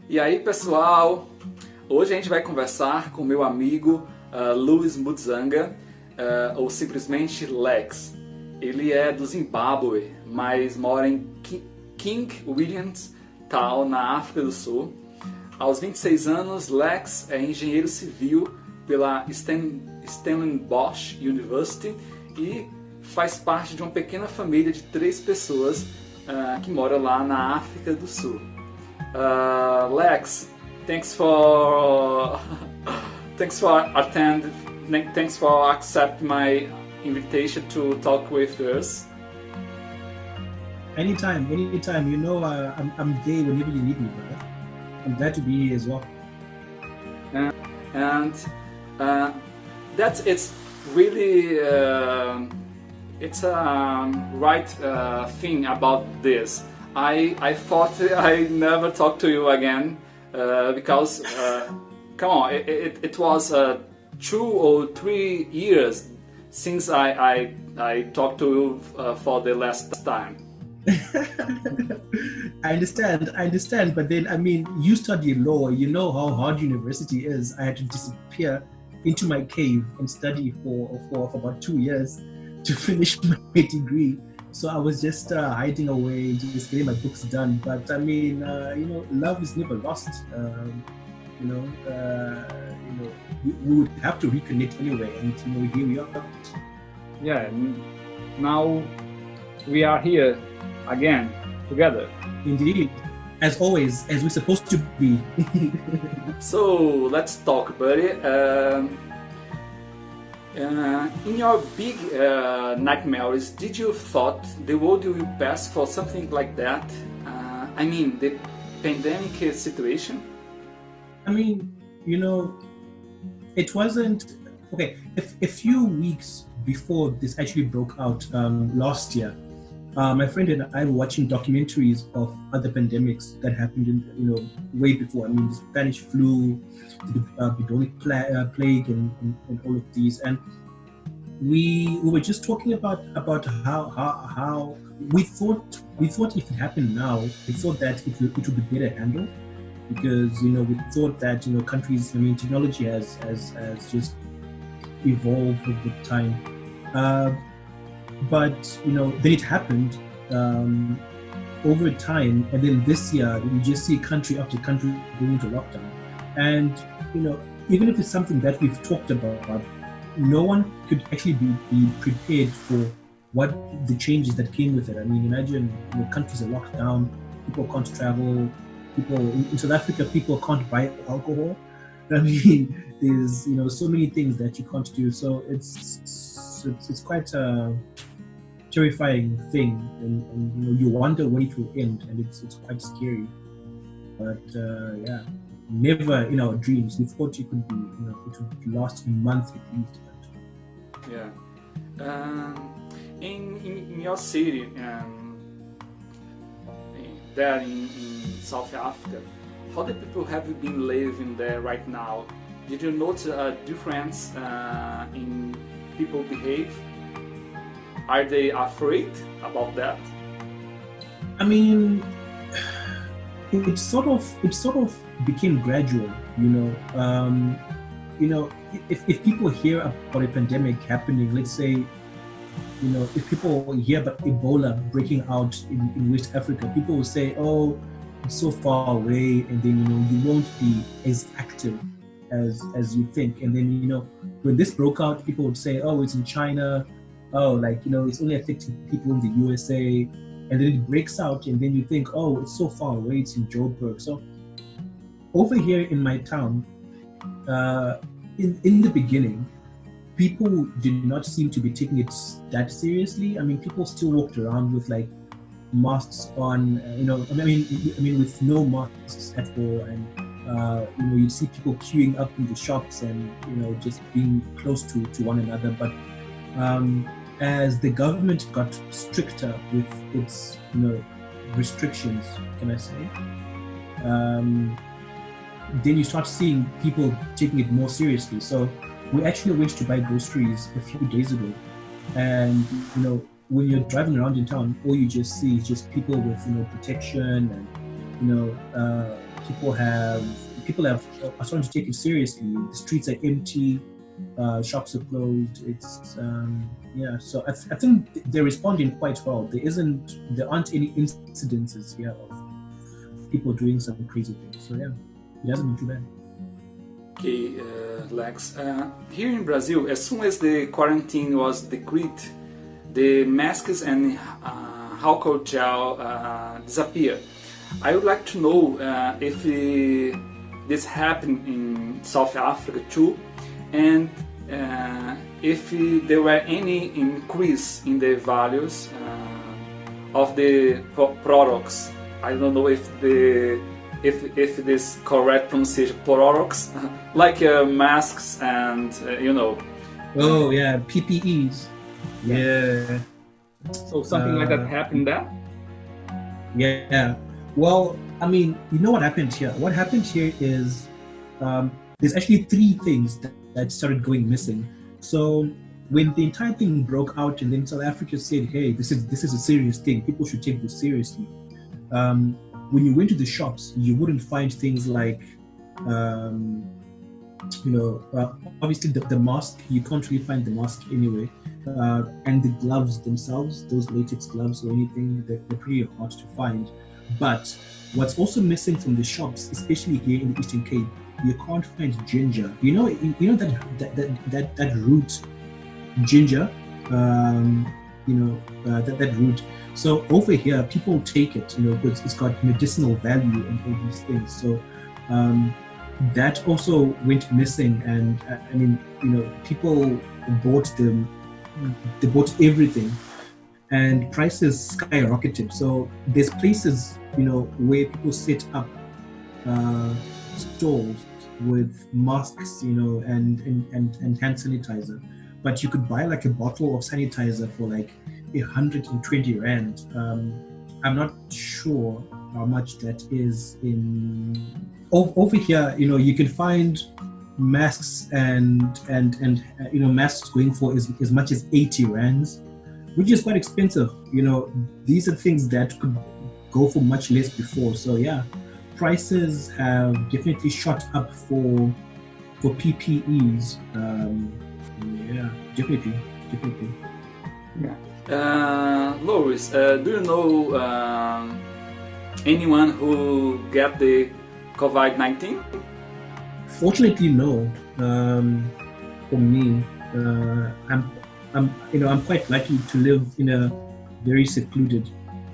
E aí, pessoal, hoje a gente vai conversar com meu amigo Luiz Mudzanga, ou simplesmente Lex. Ele é do Zimbabué, mas mora em King Williams Town, na África do Sul. Aos 26 anos, Lex é engenheiro civil pela Stellenbosch University e faz parte de uma pequena família de 3 pessoas que mora lá na África do Sul. Lex, thanks for accept my invitation to talk with us. Anytime. You know, I'm gay whenever you need me, brother. I'm glad to be here as well. And it's really it's a right thing about this. I thought I never talked to you again because come on, it was 2 or 3 years since I talked to you for the last time. I understand, but then, I mean, you study law, you know how hard university is. I had to disappear into my cave and study for about 2 years to finish my degree. So I was just hiding away, just getting my books done. But I mean, love is never lost. We would have to reconnect anyway, and here we are. Yeah, now we are here again together. Indeed, as always, as we're supposed to be. So let's talk, buddy. In your big nightmares, did you thought the world will pass for something like that? I mean, the pandemic situation? I mean, it wasn't... Okay, a few weeks before this actually broke out last year, my friend and I were watching documentaries of other pandemics that happened way before. I mean, the Spanish flu, the bubonic plague, and all of these. And we were just talking about how we thought if it happened now, we thought that it would be better handled, because we thought that countries, technology has just evolved over time. But then it happened over time, and then this year you just see country after country going into lockdown. And even if it's something that we've talked about, no one could actually be prepared for what the changes that came with it. I mean, imagine countries are locked down, people can't travel, people in South Africa, people can't buy alcohol. I mean, there's so many things that you can't do. So it's quite a terrifying thing, and you wonder when it will end, and it's quite scary. But yeah, never in our dreams we thought it could be it would last a month at least. But yeah, in your city, there in South Africa, how the people have been living there right now? Did you notice a difference in people behave? Are they afraid about that? I mean, it sort of became gradual. If people hear about a pandemic happening, let's say, if people hear about Ebola breaking out in West Africa, people will say, "Oh, it's so far away," and then you won't be as active as you think. And then when this broke out, people would say, "Oh, it's in China. Oh, it's only affecting people in the USA," and then it breaks out, and then you think, "Oh, it's so far away, it's in Joburg." So over here in my town, in the beginning, people did not seem to be taking it that seriously. I mean, people still walked around with masks on, with no masks at all, and you'd see people queuing up in the shops and just being close to one another. But as the government got stricter with its restrictions, can I say, then you start seeing people taking it more seriously. So we actually went to buy groceries a few days ago, and when you're driving around in town, all you just see is just people with protection and People are starting to take it seriously. The streets are empty, shops are closed. It's So I think they're responding quite well. There aren't any incidences here of people doing some crazy things. So yeah, it hasn't been too bad. Okay, Lex. Here in Brazil, as soon as the quarantine was decreed, the masks and alcohol gel disappeared. I would like to know if this happened in South Africa too, and if there were any increase in the values of the products. I don't know if this correct pronunciation, products, like masks and Oh yeah, PPEs. Yeah. So something like that happened there? Yeah. Well, I mean, you know what happened here? What happened here is there's actually three things that started going missing. So when the entire thing broke out and then South Africa said, hey, this is a serious thing, people should take this seriously. When you went to the shops, you wouldn't find things like, obviously the mask, you can't really find the mask anyway. And the gloves themselves, those latex gloves or anything, they're pretty hard to find. But what's also missing from the shops, especially here in the Eastern Cape, you can't find ginger. You know that root, ginger. That root. So over here, people take it, because it's got medicinal value and all these things. So that also went missing, and people bought them. They bought everything, and prices skyrocketed. So there's places, where people set up stores with masks, and hand sanitizer. But you could buy like a bottle of sanitizer for like 120 rand. I'm not sure how much that is over here. You can find masks and masks going for as much as 80 rands, which is quite expensive. These are things that could go for much less before. So yeah, prices have definitely shot up for PPEs. Yeah, definitely. Yeah. Lois, do you know anyone who got the COVID-19? Fortunately, no. For me, I'm quite lucky to live in a very secluded,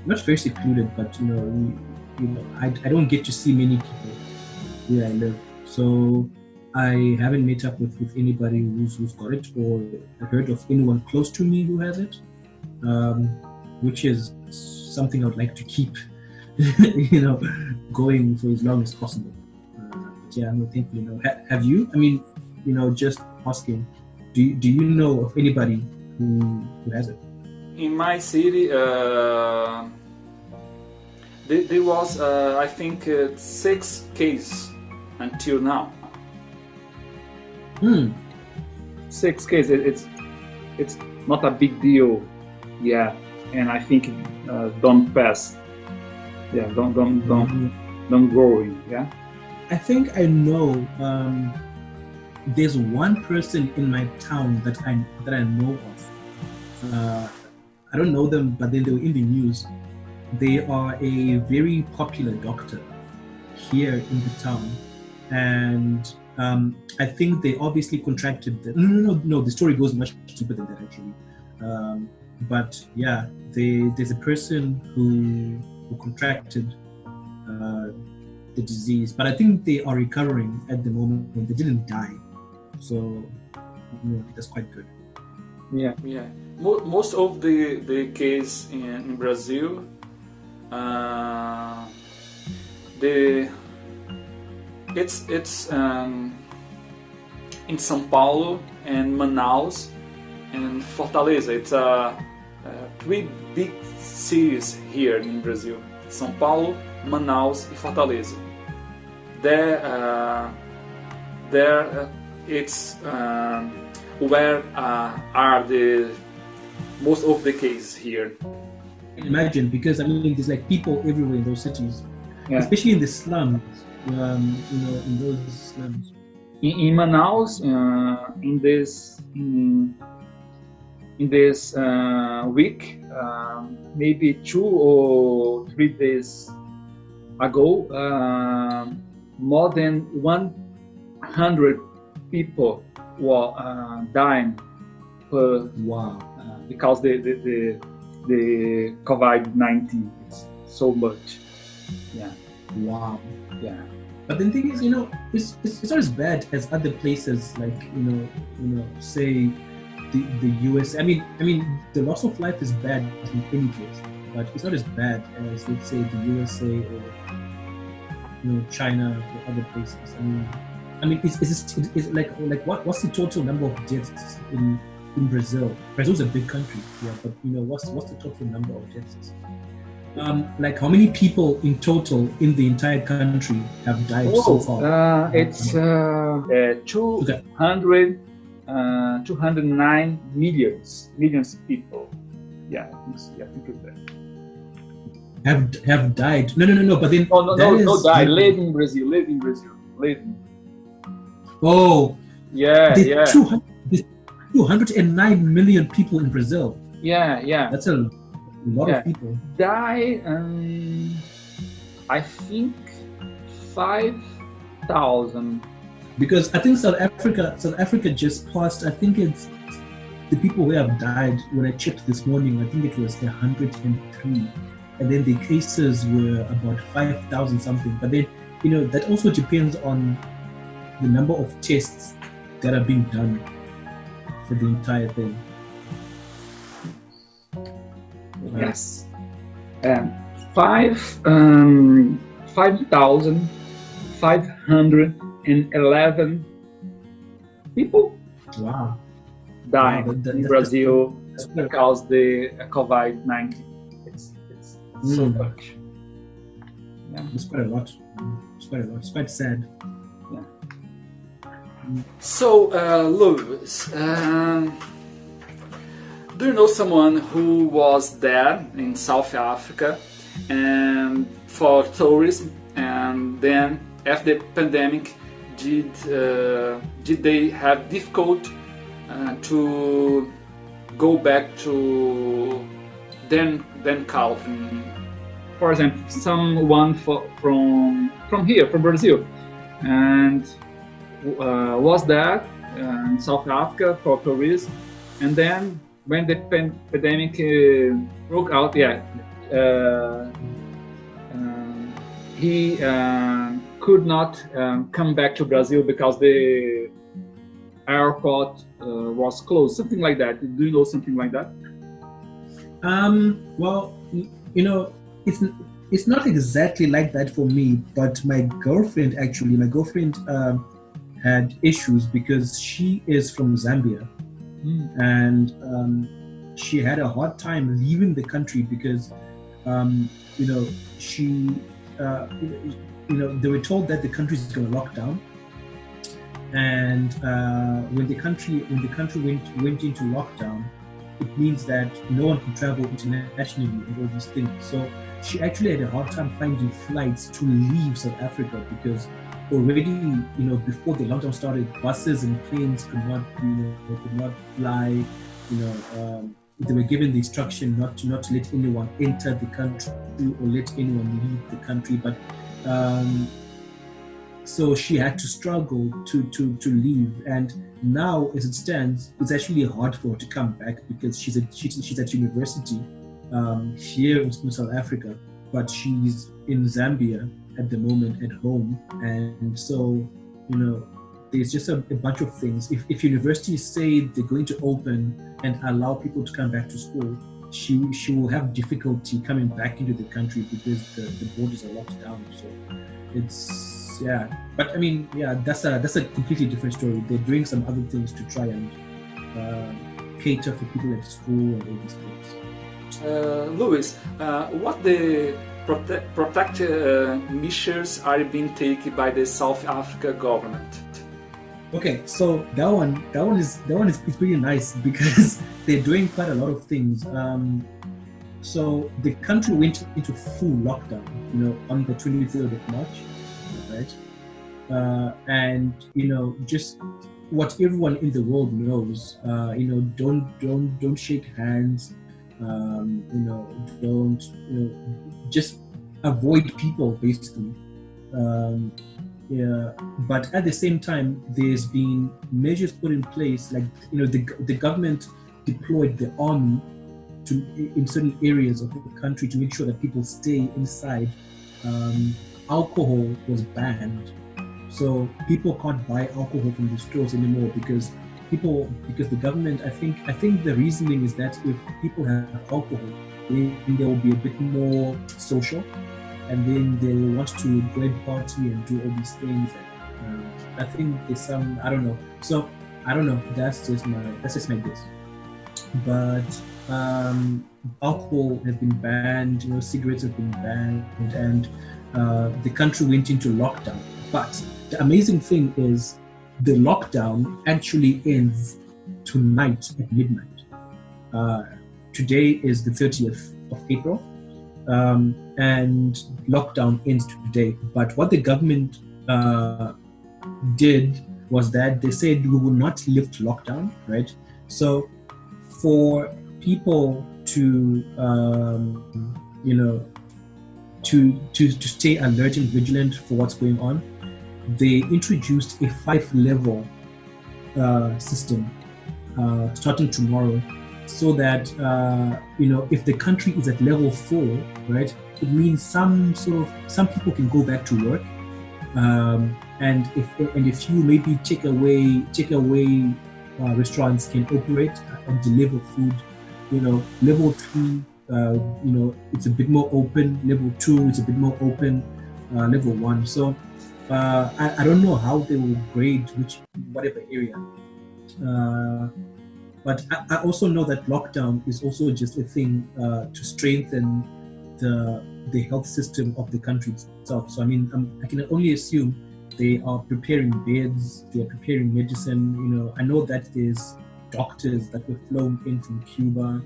not very secluded, but I don't get to see many people where I live. So I haven't met up with anybody who's got it, or heard of anyone close to me who has it, which is something I would like to keep, going for as long as possible. Yeah, no, thankfully, no. Have you? I mean, just asking. Do you know of anybody who has it? In my city, there was, I think, 6 cases until now. 6 cases. It's not a big deal, yeah. And I think don't pass. Yeah, don't go in. Yeah. I think I know. There's one person in my town that I know of. I don't know them, but then they were in the news. They are a very popular doctor here in the town, and I think they obviously contracted. No. The story goes much deeper than that, actually. But yeah, there's a person who contracted the disease, but I think they are recovering at the moment. They didn't die, so that's quite good. Yeah. Most of the case in Brazil, it's in São Paulo and Manaus and Fortaleza. It's 3 big cities here in Brazil: São Paulo, Manaus, and Fortaleza. There it's where are the most of the cases here. Imagine, because there's like people everywhere in those cities, especially in the slums. in those slums. In Manaus, in this week, maybe 2 or 3 days ago, more than 100 people were dying per because the COVID-19 is so much. Yeah. Wow. Yeah. But the thing is, it's not as bad as other places like say the US. I mean, the loss of life is bad in any place, but it's not as bad as, let's say, the USA or China or other places. I mean, it's like what's the total number of deaths in Brazil? Brazil's a big country, yeah, but what's the total number of deaths? Like how many people in total in the entire country have died so far? It's 209 millions people. Yeah, I think it's that. Have died? No. But then no, died. Live in Brazil. Oh, yeah. 209 million people in Brazil. Yeah. That's a lot of people. Die, I think 5,000. Because I think South Africa just passed. I think it's the people who have died. When I checked this morning, I think it was 103, and then the cases were about 5,000 something. But then that also depends on the number of tests that are being done for the entire thing. Yes. 5,511 people died in Brazil because the COVID-19. It's so much. Yeah. It's quite a lot. It's quite sad. Yeah. So, Louis, do you know someone who was there in South Africa and for tourism, and then after the pandemic, did they have difficult to go back to then country? For example, someone from here, from Brazil, and was there in South Africa for tourism, and then when the pandemic broke out, he could not come back to Brazil because the airport was closed, something like that. Do you know something like that? Well, it's not exactly like that for me, but my girlfriend had issues because she is from Zambia. And she had a hard time leaving the country because she they were told that the country is going to lock down, and when the country went into lockdown, it means that no one can travel internationally and all these things. So she actually had a hard time finding flights to leave South Africa because already, before the lockdown started, buses and planes could not fly. They were given the instruction not to let anyone enter the country or let anyone leave the country. But so she had to struggle to leave. And now, as it stands, it's actually hard for her to come back because she's at university here in South Africa, but she's in Zambia at the moment at home. And so, there's just a bunch of things. If universities say they're going to open and allow people to come back to school, she will have difficulty coming back into the country because the borders are locked down. So it's, but that's a completely different story. They're doing some other things to try and cater for people at school and all these things. Louis, what the protective measures are being taken by the South Africa government? Okay, so that one is pretty nice because they're doing quite a lot of things. So the country went into full lockdown, on the 23rd of March, right? right? And just what everyone in the world knows, don't shake hands, don't, just avoid people basically. Yeah, but at the same time, there's been measures put in place, like the government deployed the army in certain areas of the country to make sure that people stay inside. Alcohol was banned, so people can't buy alcohol from the stores anymore because the government. I think the reasoning is that if people have alcohol, then they will be a bit more social, and then they'll want to go and party and do all these things. And, I think there's some, I don't know. So I don't know. That's just my guess. But alcohol has been banned. Cigarettes have been banned, and the country went into lockdown. But the amazing thing is, the lockdown actually ends tonight at midnight. Today is the 30th of April. And lockdown ends today. But what the government did was that they said we will not lift lockdown, right? So for people to to stay alert and vigilant for what's going on, they introduced a 5-level system starting tomorrow, so that if the country is at level 4, right, it means some people can go back to work, and if you maybe take away restaurants can operate and deliver food. Level 3, it's a bit more open. Level 2, it's a bit more open. Level 1. So I don't know how they will grade whatever area. But I also know that lockdown is also just a thing to strengthen the health system of the country itself. So I mean, I can only assume they are preparing beds, they are preparing medicine. I know that there's doctors that were flown in from Cuba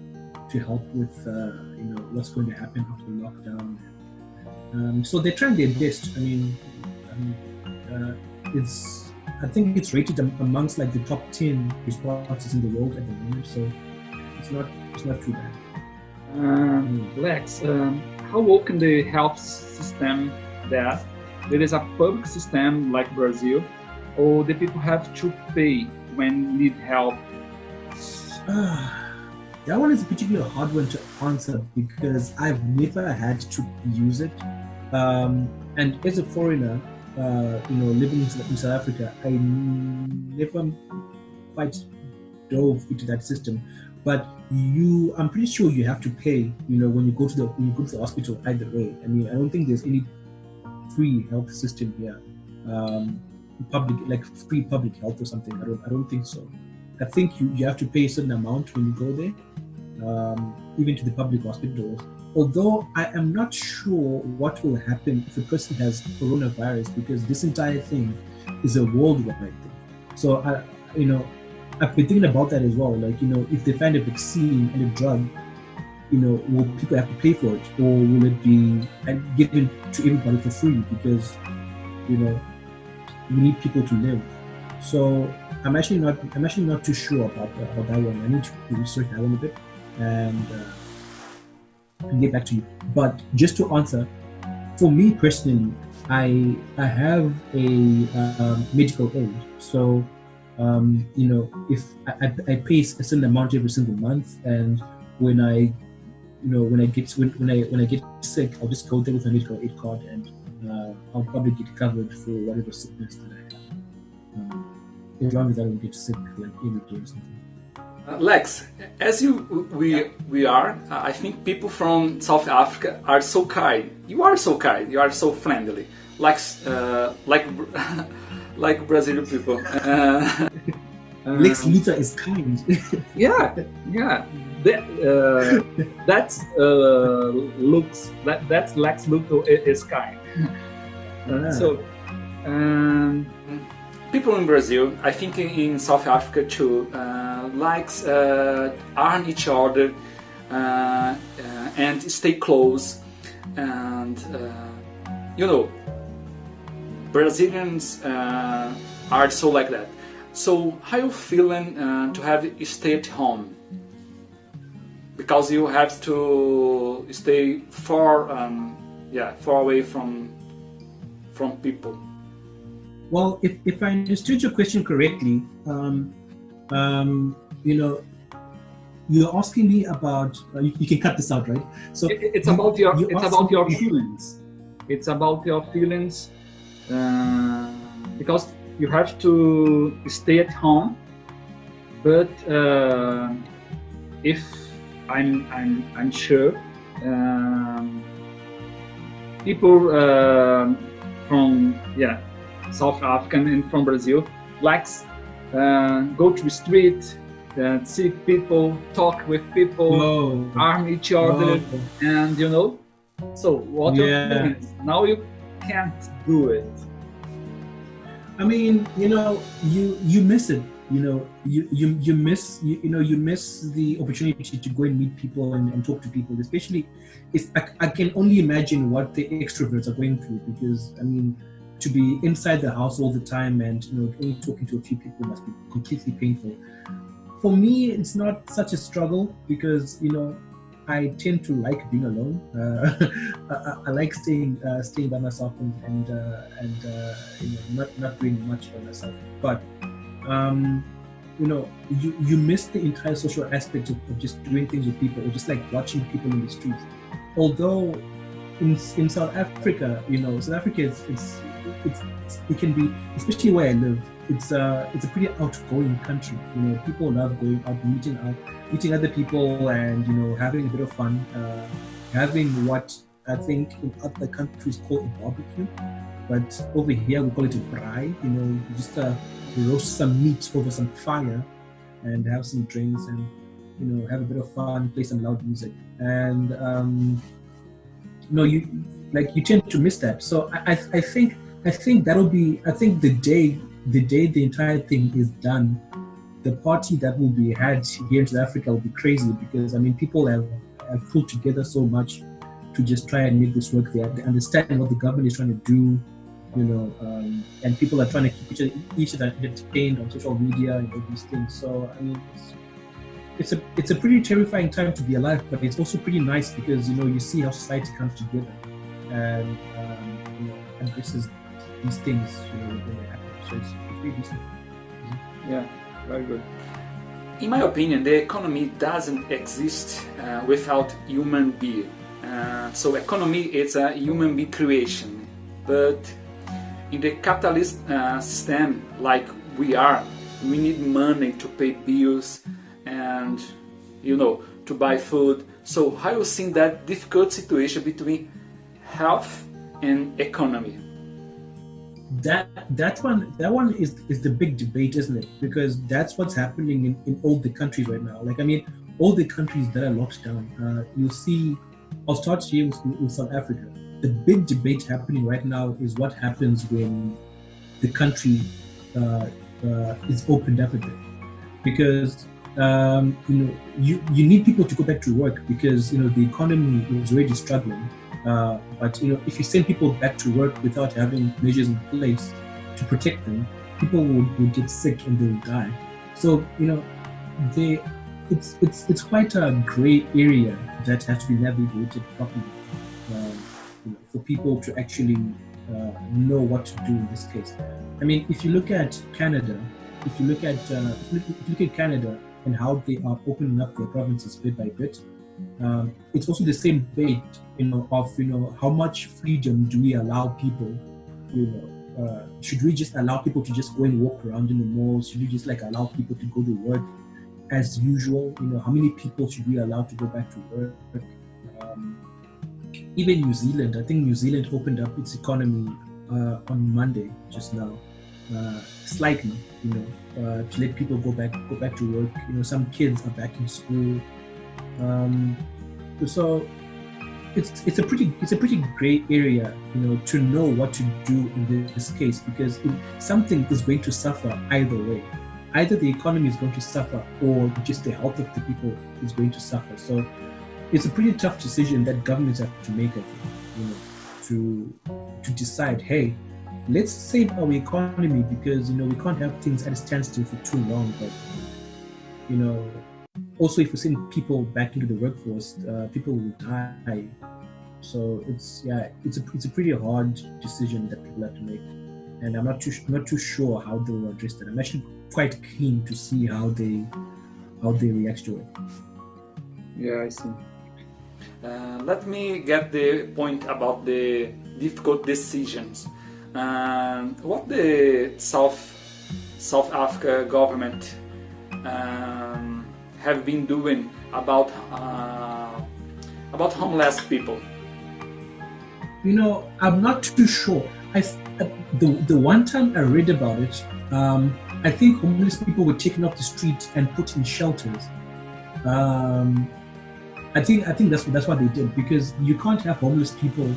to help with what's going to happen after lockdown. So they're trying their best. I mean, I think it's rated amongst like the top 10 responses in the world at the moment, so it's not too bad. Lex, how open the health system that there is a public system like Brazil, or the people have to pay when need help? That one is a particularly hard one to answer because I've never had to use it, and as a foreigner, living in South Africa, I never quite dove into that system. But I'm pretty sure you have to pay. When you go to the hospital, either way. I mean, I don't think there's any free health system here, free public health or something. I don't think so. I think you have to pay a certain amount when you go there, even to the public hospitals. Although I am not sure what will happen if a person has coronavirus, because this entire thing is a worldwide thing. So I've been thinking about that as well. Like, if they find a vaccine and a drug, will people have to pay for it, or will it be given to everybody for free? Because we need people to live. So I'm actually not too sure about that one. I need to research that one a bit and get back to you. But just to answer, for me personally, I have a medical aid. So if I pay a certain amount every single month, and when I get sick, I'll just go there with my medical aid card, and I'll probably get covered for whatever sickness that I have, as long as I don't get sick like every day or something. Lex, as we are, I think people from South Africa are so kind. You are so kind. You are so friendly, like Brazilian people. Lex Luthor is kind. yeah. That's Lex Luthor is kind. So. People in Brazil, I think in South Africa too, likes arm each other and stay close, and Brazilians are so like that. So how you feeling to have stay at home? Because you have to stay far away from people. Well, if I understood your question correctly, you're asking me about. You can cut this out, right? So it's about your feelings. It's about your feelings because you have to stay at home. But if I'm sure people from South Africa and from Brazil likes go to the street, see people, talk with people, arm each other, and So what are feelings? Now you can't do it. I mean, you miss it. You miss the opportunity to go and meet people and talk to people. Especially, I can only imagine what the extroverts are going through, because I mean, to be inside the house all the time and only talking to a few people must be completely painful. For me, it's not such a struggle because I tend to like being alone. I like staying by myself and not doing much by myself. But you miss the entire social aspect of just doing things with people, or just like watching people in the streets. Although in South Africa, South Africa it can be, especially where I live, it's a pretty outgoing country. People love going out, meeting other people, and having a bit of fun, having what I think in other countries call a barbecue, but over here we call it a braai. Just roast some meat over some fire and have some drinks and have a bit of fun, play some loud music, and you tend to miss that. So I think that'll be, I think the day the entire thing is done, the party that will be had here in South Africa will be crazy, because I mean people have pulled together so much to just try and make this work. They understand what the government is trying to do, and people are trying to keep each other entertained on social media and all these things. So I mean, it's a pretty terrifying time to be alive, but it's also pretty nice because you see how society comes together and addresses these things when they happen. So it's pretty decent. Yeah, very good. In my opinion, the economy doesn't exist without human being. So economy is a human being creation, but in the capitalist system like we need money to pay bills and to buy food. So how you see that difficult situation between health and economy? That one is the big debate, isn't it? Because that's what's happening in all the countries right now. Like, I mean, all the countries that are locked down. You'll see, I'll start here with South Africa. The big debate happening right now is what happens when the country is opened up a bit. Because you need people to go back to work, because the economy is already struggling. But if you send people back to work without having measures in place to protect them, people will get sick and they'll die. So it's quite a grey area that has to be navigated properly for people to actually know what to do in this case. I mean, if you look at Canada, if you look at Canada and how they are opening up their provinces bit by bit. It's also the same debate, of how much freedom do we allow people? Should we just allow people to just go and walk around in the malls? Should we just allow people to go to work as usual? How many people should we allow to go back to work? Even New Zealand, I think New Zealand opened up its economy on Monday just now, slightly, to let people go back to work. Some kids are back in school. So it's a pretty gray area, to know what to do in this case, because something is going to suffer either way. Either the economy is going to suffer, or just the health of the people is going to suffer. So it's a pretty tough decision that governments have to make, I think, to decide, hey, let's save our economy because we can't have things at a standstill for too long. But also if we send people back into the workforce, people will die. So it's a pretty hard decision that people have to make, and I'm not too sure how they will address that. I'm actually quite keen to see how they react to it. Yeah, I see. Let me get the point about the difficult decisions. What the South Africa government have been doing about homeless people? I'm not too sure. The one time I read about it, I think homeless people were taken off the street and put in shelters. I think that's what they did, because you can't have homeless people,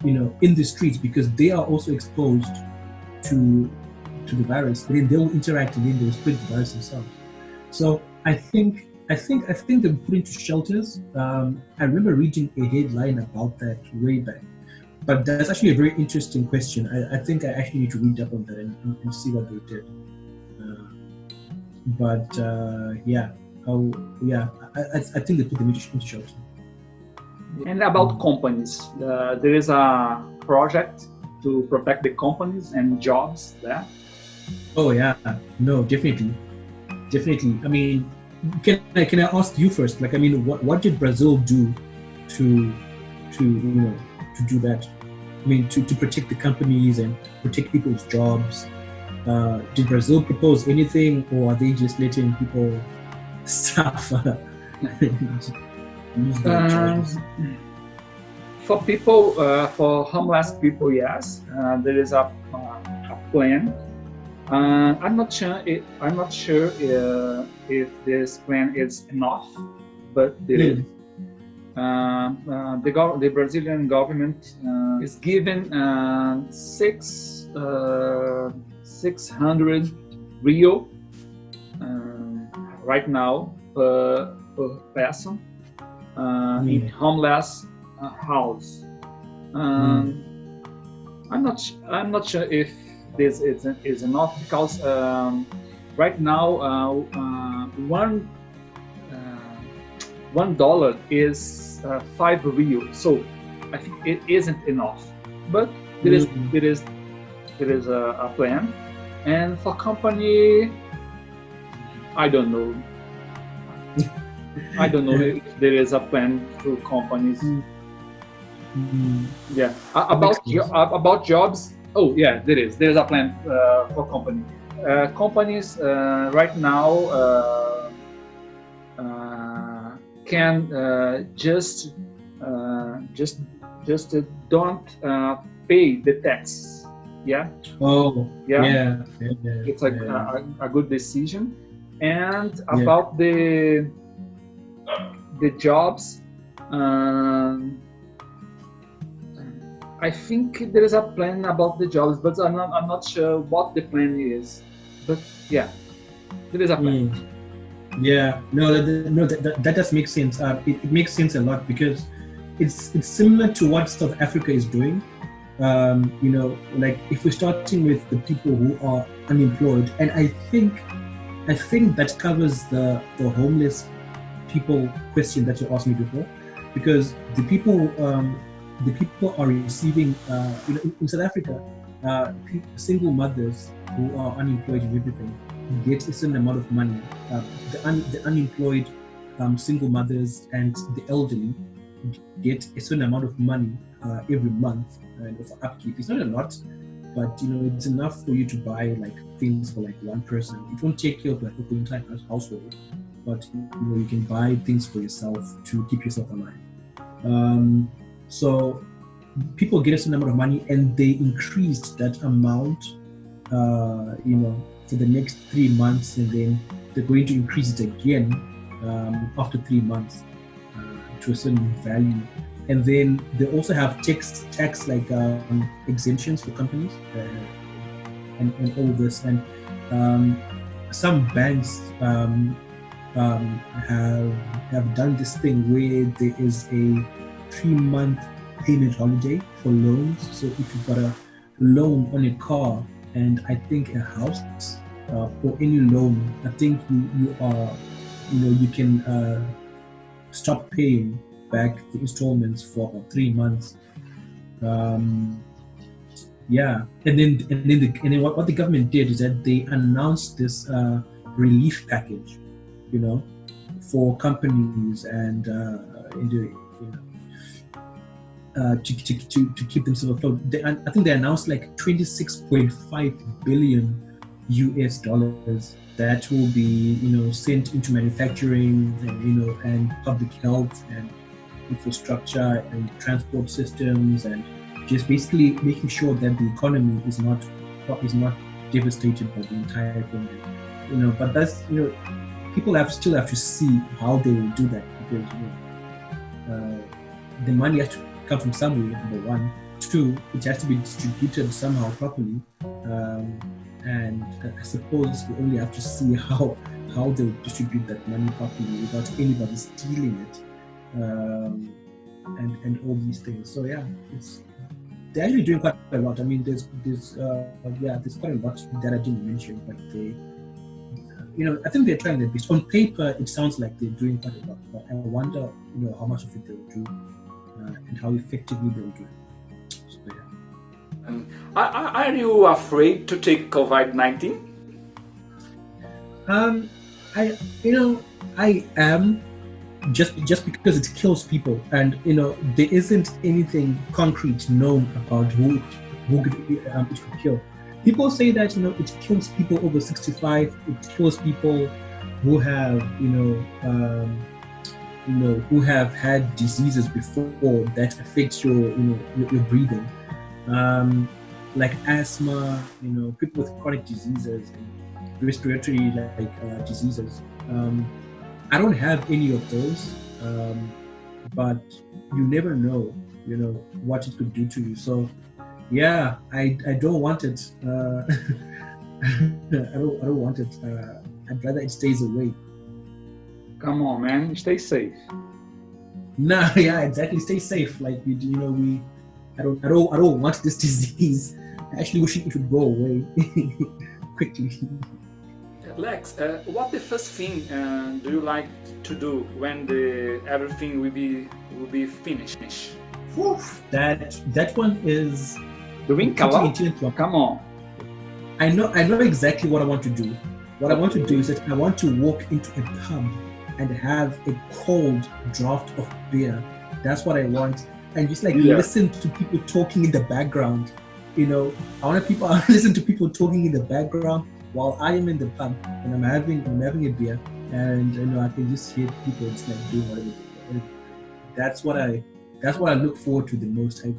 in the streets, because they are also exposed to the virus. And then they'll interact and then they'll spread the virus themselves. So I think they were put into shelters. I remember reading a headline about that way back. But that's actually a very interesting question. I think I actually need to read up on that and see what they did. I think they put them into shelter. And about companies, there is a project to protect the companies and jobs there. Oh yeah, no, definitely. I mean, can I ask you first? Like, I mean, what did Brazil do to do that? I mean, to protect the companies and protect people's jobs. Did Brazil propose anything, or are they just letting people suffer? For people, for homeless people, yes, there is a plan. I'm not sure if this plan is enough, but there is. The Brazilian government is giving 600 real right now per person in homeless house. I'm not sure if this is enough, because right now $1 is 5 real, so I think it isn't enough. But there is a plan, and for company, I don't know. I don't know if there is a plan for companies. Yeah, about jobs. Oh yeah, there is. There's a plan for company. Companies right now can just don't pay the tax. Yeah. Oh. Yeah. It's a good decision. And about the jobs, I think there is a plan about the jobs, but I'm not sure what the plan is. But yeah, there is a plan. Yeah, that does make sense. It makes sense a lot, because it's similar to what South Africa is doing. Like if we're starting with the people who are unemployed, and I think that covers the homeless people question that you asked me before, because the people are receiving in South Africa, single mothers who are unemployed and everything get a certain amount of money. The unemployed single mothers and the elderly get a certain amount of money every month for upkeep. It's not a lot, but it's enough for you to buy like things for like one person. It won't take care of like the entire household, but you can buy things for yourself to keep yourself alive. So people get a certain amount of money, and they increased that amount for the next 3 months, and then they're going to increase it again after 3 months to a certain value. And then they also have tax like exemptions for companies and all this. And some banks have done this thing where there is a 3-month payment holiday for loans. So if you've got a loan on a car and I think a house, or any loan, I think you are, you can stop paying back the installments for about 3 months. Yeah, and then what the government did is that they announced this relief package, for companies and to keep themselves afloat. I think they announced like $26.5 billion US that will be sent into manufacturing and public health and infrastructure and transport systems, and just basically making sure that the economy is not devastated by the entire thing. But that's people still have to see how they will do that, because the money has to come from somewhere. Number one, two, it has to be distributed somehow properly, and I suppose we only have to see how they'll distribute that money properly without anybody stealing it, and all these things. So yeah, they're actually doing quite a lot. I mean, there's quite a lot that I didn't mention, but they, I think they're trying their best. On paper, it sounds like they're doing quite a lot, but I wonder, how much of it they'll do, and how effectively they'll do it. So yeah. Are you afraid to take COVID-19? I am. Just because it kills people, and there isn't anything concrete known about who it could kill. People say that it kills people over 65. It kills people who have who have had diseases before that affect your breathing, like asthma. People with chronic diseases and respiratory diseases. I don't have any of those, but you never know, what it could do to you. So, yeah, I don't want it. I don't want it. I'd rather it stays away. Come on, man, stay safe. Nah, yeah, exactly. Stay safe. Like I don't want this disease. I actually wish it would go away quickly. Lex, what the first thing do you like to do when everything will be finished? Oof, that one is doing color. Come on. I know exactly what I want to do. What I want to do is that I want to walk into a pub and have a cold draft of beer. That's what I want, and just listen to people talking in the background. I want to listen to people talking in the background while I am in the pub and I'm having a beer, and I can just hear people just doing whatever. That's what I look forward to the most. I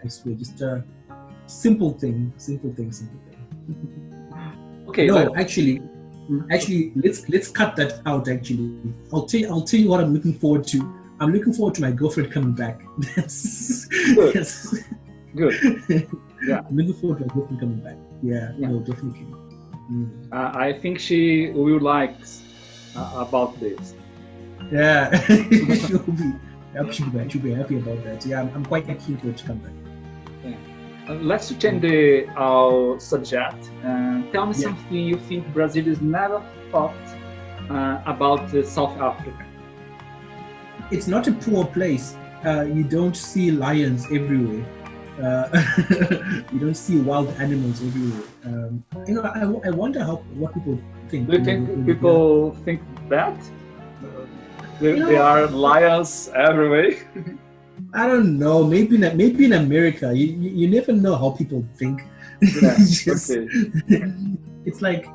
swear, just a simple thing. Okay. No, actually, let's cut that out. Actually, I'll tell you what I'm looking forward to. I'm looking forward to my girlfriend coming back. That's good. Yes. Good. Yeah. I'm looking forward to my girlfriend coming back. Yeah. No, definitely. I think she will like about this. Yeah, she'll be happy about that. Yeah, I'm quite keen for her to come back. Yeah. Let's change our subject. Tell me something you think Brazilians never thought about South Africa. It's not a poor place. You don't see lions everywhere. You don't see wild animals everywhere. I wonder what people think. Do you think people think that? There are lions everywhere? I don't know. Maybe in America, you never know how people think. Yeah, okay. It's like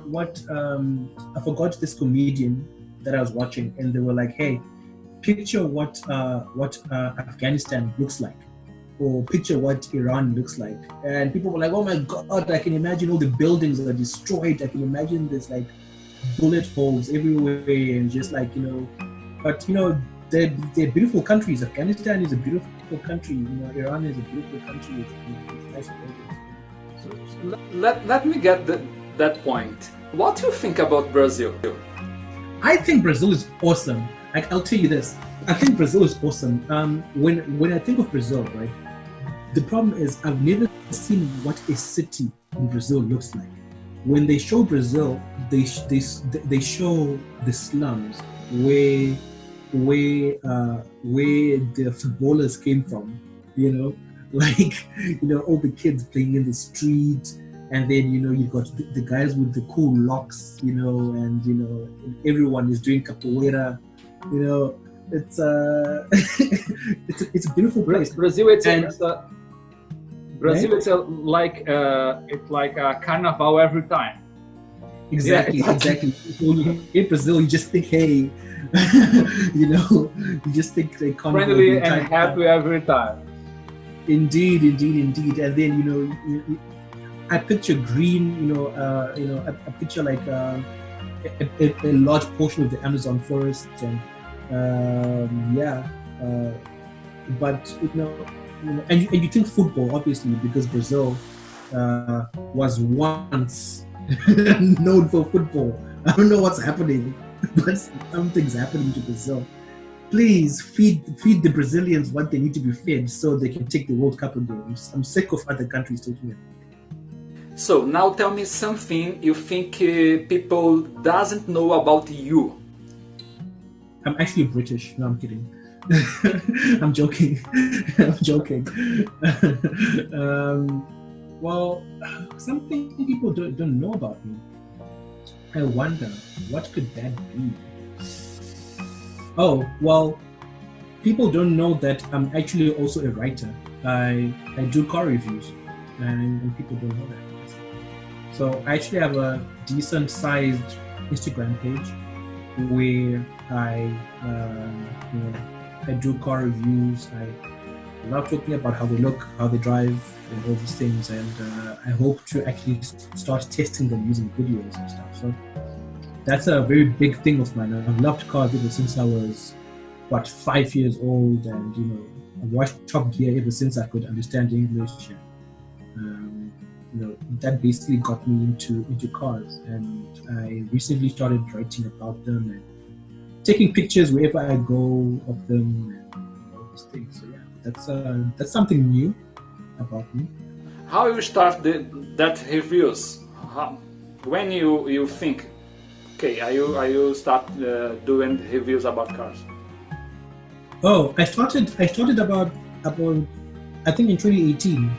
what I forgot this comedian that I was watching, and they were like, "Hey, picture what Afghanistan looks like, or picture what Iran looks like," and people were like, "Oh my God, I can imagine all the buildings that are destroyed. I can imagine there's like bullet holes everywhere, and just but they're beautiful countries. Afghanistan is a beautiful country. Iran is a beautiful country. It's nice buildings." So let me get that point. What do you think about Brazil? I think Brazil is awesome. I'll tell you this. I think Brazil is awesome. When I think of Brazil, right, the problem is I've never seen what a city in Brazil looks like. When they show Brazil, they show the slums where the footballers came from, all the kids playing in the street, and then you've got the guys with the cool locks, and everyone is doing capoeira, it's it's a beautiful place. Brazil, it's like a carnival every time. Exactly, Yeah. exactly. So when you in Brazil, you just think, hey, you just think they can't Friendly and happy every time. Indeed. And then I picture green, I picture like a large portion of the Amazon forest, and but and you think football, obviously, because Brazil was once known for football. I don't know what's happening, but something's happening to Brazil. Please feed the Brazilians what they need to be fed so they can take the World Cup again. I'm sick of other countries taking it. So now tell me something you think people doesn't know about you. I'm actually British. No, I'm kidding. I'm joking. Well, something people don't know about me. I wonder, what could that be? Oh, well, people don't know that I'm actually also a writer. I do car reviews, and people don't know that. So I actually have a decent sized Instagram page where I do car reviews. I love talking about how they look, how they drive, and all these things. And I hope to actually start testing them using videos and stuff. So that's a very big thing of mine. I've loved cars ever since I was 5 years old, and I've watched Top Gear ever since I could understand English. That basically got me into cars, and I recently started writing about them and taking pictures wherever I go of them and all these things. So yeah, that's something new about me. How you start that reviews? When you think, okay, I will start doing reviews about cars? Oh, I started about I think in 2018.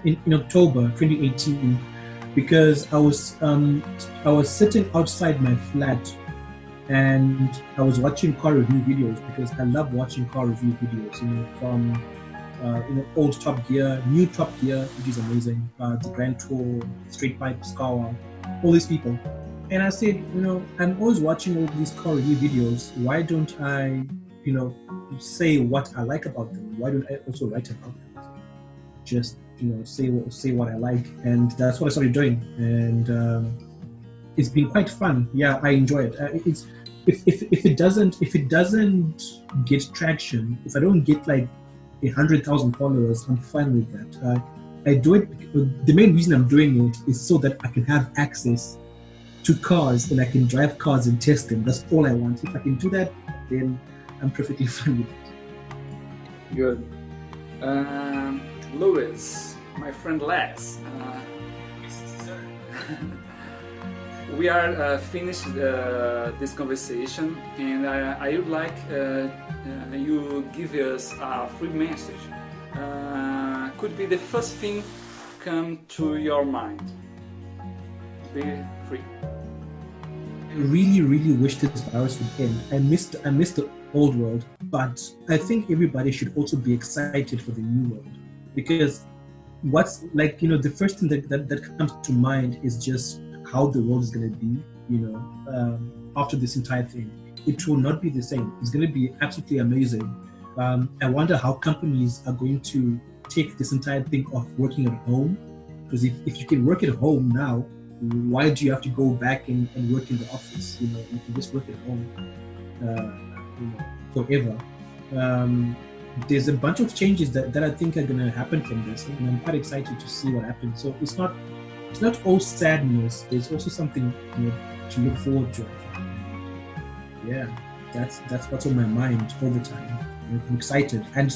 In October 2018, because I was sitting outside my flat and I was watching car review videos, because I love watching car review videos, from old Top Gear, new Top Gear, which is amazing, the Grand Tour, Straight Pipe, Scour, all these people. And I said, I'm always watching all these car review videos. Why don't I, say what I like about them? Why don't I also write about them? Just say what I like, and that's what I started doing, and it's been quite fun. Yeah, I enjoy it. It's if it doesn't get traction, if I don't get like 100,000 followers, I'm fine with that. I do it. The main reason I'm doing it is so that I can have access to cars and I can drive cars and test them. That's all I want. If I can do that, then I'm perfectly fine with it. Good. Louis, my friend Lex, we are finished this conversation, and I would like you give us a free message. Could be the first thing come to your mind. Be free. I really wish this virus would end. I missed the old world, but I think everybody should also be excited for the new world. Because what's the first thing that comes to mind is just how the world is going to be, after this entire thing. It will not be the same. It's going to be absolutely amazing. I wonder how companies are going to take this entire thing of working at home. Because if you can work at home now, why do you have to go back and work in the office? You can just work at home forever. There's a bunch of changes that I think are going to happen from this, and I'm quite excited to see what happens. So it's not all sadness. There's also something to look forward to. Yeah, that's what's on my mind all the time. I'm excited, and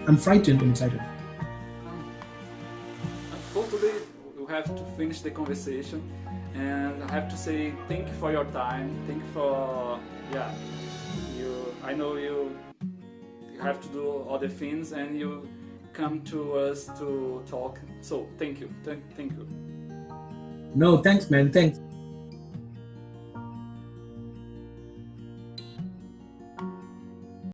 I'm frightened and excited. Unfortunately, we have to finish the conversation, and I have to say thank you for your time. Thank you for I know you have to do other things, and you come to us to talk. So thank you. Thank you. No, thanks, man. Thanks.